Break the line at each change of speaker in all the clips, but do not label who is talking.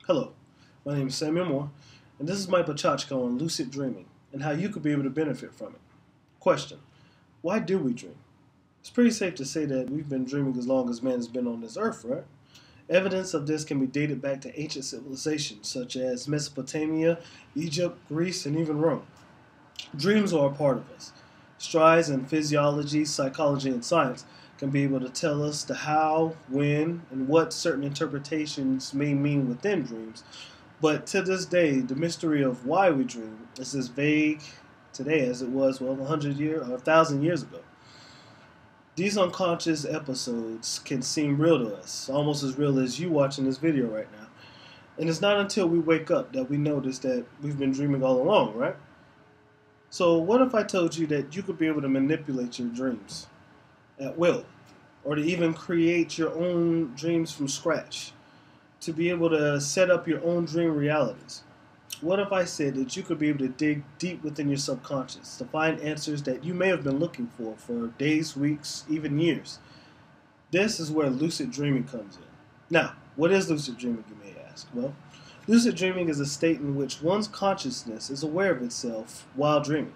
Hello, my name is Samuel Moore, and this is my Pecha-Kucha on Lucid Dreaming and how you could be able to benefit from it. Question: why do we dream? It's pretty safe to say that we've been dreaming as long as man has been on this earth, right? Evidence of this can be dated back to ancient civilizations such as Mesopotamia, Egypt, Greece, and even Rome. Dreams are a part of us. Strides in physiology, psychology, and science can be able to tell us the how, when, and what certain interpretations may mean within dreams. But to this day, the mystery of why we dream is as vague today as it was, 100 years or 1,000 years ago. These unconscious episodes can seem real to us, almost as real as you watching this video right now. And it's not until we wake up that we notice that we've been dreaming all along, right? So what if I told you that you could be able to manipulate your dreams at will, or to even create your own dreams from scratch, to be able to set up your own dream realities? What if I said that you could be able to dig deep within your subconscious to find answers that you may have been looking for days, weeks, even years? This is where lucid dreaming comes in. Now, what is lucid dreaming, you may ask? Well, lucid dreaming is a state in which one's consciousness is aware of itself while dreaming.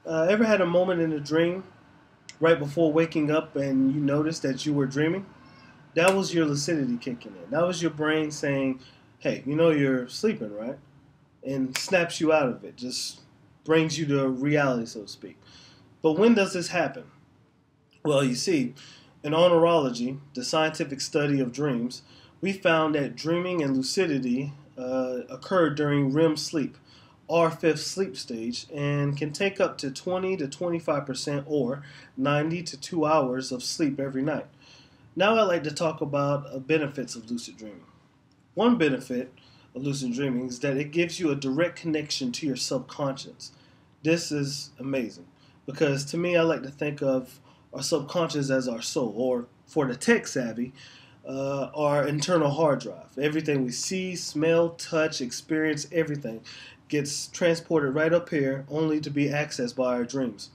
Ever had a moment in a dream right before waking up and you noticed that you were dreaming? That was your lucidity kicking in. That was your brain saying, hey, you know you're sleeping, right? And snaps you out of it, just brings you to reality, so to speak. But when does this happen? Well, you see, in oneirology, the scientific study of dreams, we found that dreaming and lucidity occur during REM sleep, our fifth sleep stage, and can take up to 20 to 25% or 90 to 2 hours of sleep every night. Now I'd like to talk about the benefits of lucid dreaming. One benefit of lucid dreaming is that it gives you a direct connection to your subconscious. This is amazing because to me I like to think of our subconscious as our soul, or for the tech savvy, our internal hard drive. Everything we see, smell, touch, experience, everything gets transported right up here only to be accessed by our dreams.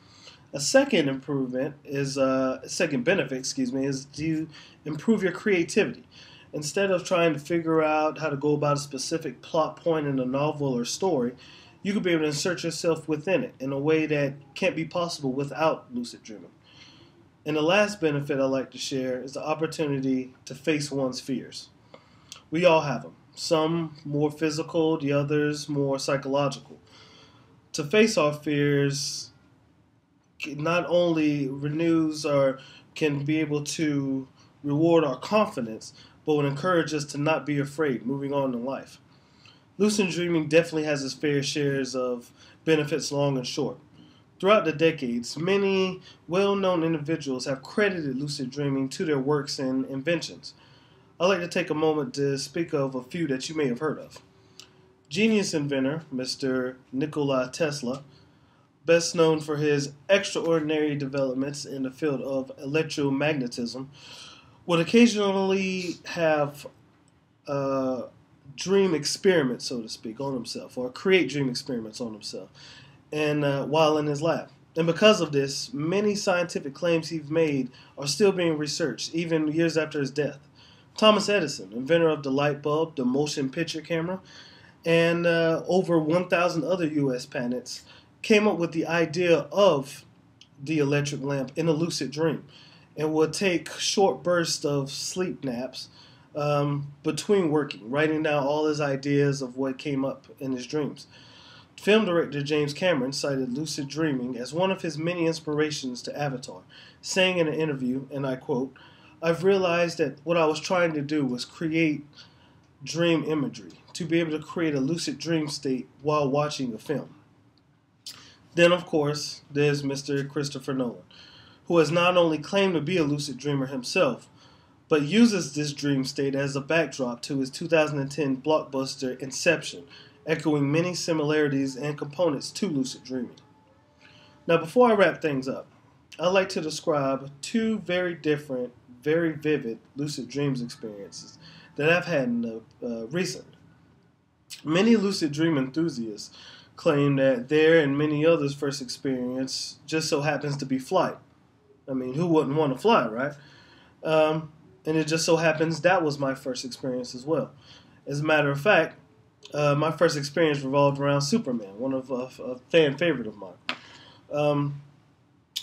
A second benefit, is to improve your creativity. Instead of trying to figure out how to go about a specific plot point in a novel or story, you could be able to insert yourself within it in a way that can't be possible without lucid dreaming. And the last benefit I'd like to share is the opportunity to face one's fears. We all have them. Some more physical, the others more psychological. To face our fears not only renews or can be able to reward our confidence, but would encourage us to not be afraid moving on in life. Lucid dreaming definitely has its fair shares of benefits, long and short. Throughout the decades, many well-known individuals have credited lucid dreaming to their works and inventions. I'd like to take a moment to speak of a few that you may have heard of. Genius inventor, Mr. Nikola Tesla, best known for his extraordinary developments in the field of electromagnetism, would occasionally have dream experiments, so to speak, on himself, or create dream experiments on himself, and while in his lab. And because of this, many scientific claims he's made are still being researched, even years after his death. Thomas Edison, inventor of the light bulb, the motion picture camera, and over 1,000 other U.S. patents, came up with the idea of the electric lamp in a lucid dream, and would take short bursts of sleep naps between working, writing down all his ideas of what came up in his dreams. Film director James Cameron cited lucid dreaming as one of his many inspirations to Avatar, saying in an interview, and I quote, "I've realized that what I was trying to do was create dream imagery, to be able to create a lucid dream state while watching a film." Then, of course, there's Mr. Christopher Nolan, who has not only claimed to be a lucid dreamer himself, but uses this dream state as a backdrop to his 2010 blockbuster Inception, echoing many similarities and components to lucid dreaming. Now, before I wrap things up, I'd like to describe two very different, very vivid lucid dreams experiences that I've had in the recent. Many lucid dream enthusiasts claim that their and many others' first experience just so happens to be flight. I mean, who wouldn't want to fly, right? And it just so happens that was my first experience as well. As a matter of fact, my first experience revolved around Superman, one of a fan favorite of mine. Um,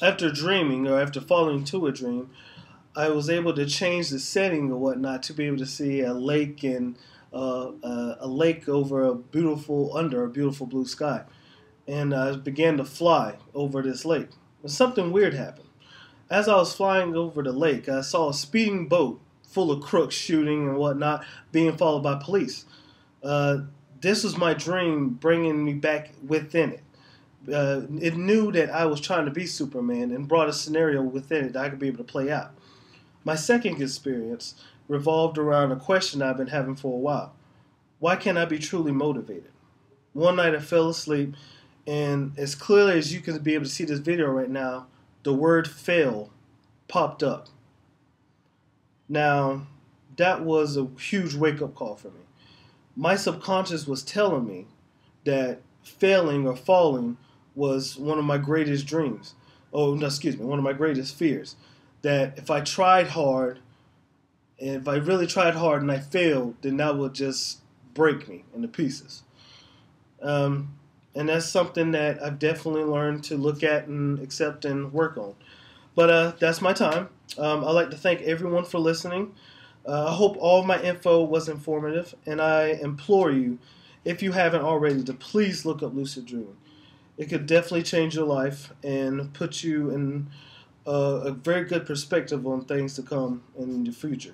After dreaming, or after falling into a dream, I was able to change the setting or whatnot to be able to see a lake and a lake under a beautiful blue sky. And I began to fly over this lake. And something weird happened. As I was flying over the lake, I saw a speeding boat full of crooks shooting and whatnot, being followed by police. This was my dream bringing me back within it. It knew that I was trying to be Superman and brought a scenario within it that I could be able to play out. My second experience revolved around a question I've been having for a while. Why can't I be truly motivated? One night I fell asleep, and as clearly as you can be able to see this video right now, the word fail popped up. Now, that was a huge wake-up call for me. My subconscious was telling me that failing or falling was one of my greatest dreams. Oh, no, excuse me, one of my greatest fears. That if I tried hard, and if I really tried hard and I failed, then that would just break me into pieces. And that's something that I've definitely learned to look at and accept and work on. But that's my time. I'd like to thank everyone for listening. I hope all of my info was informative, and I implore you, if you haven't already, to please look up Lucid Dreaming. It could definitely change your life and put you in a very good perspective on things to come in the future.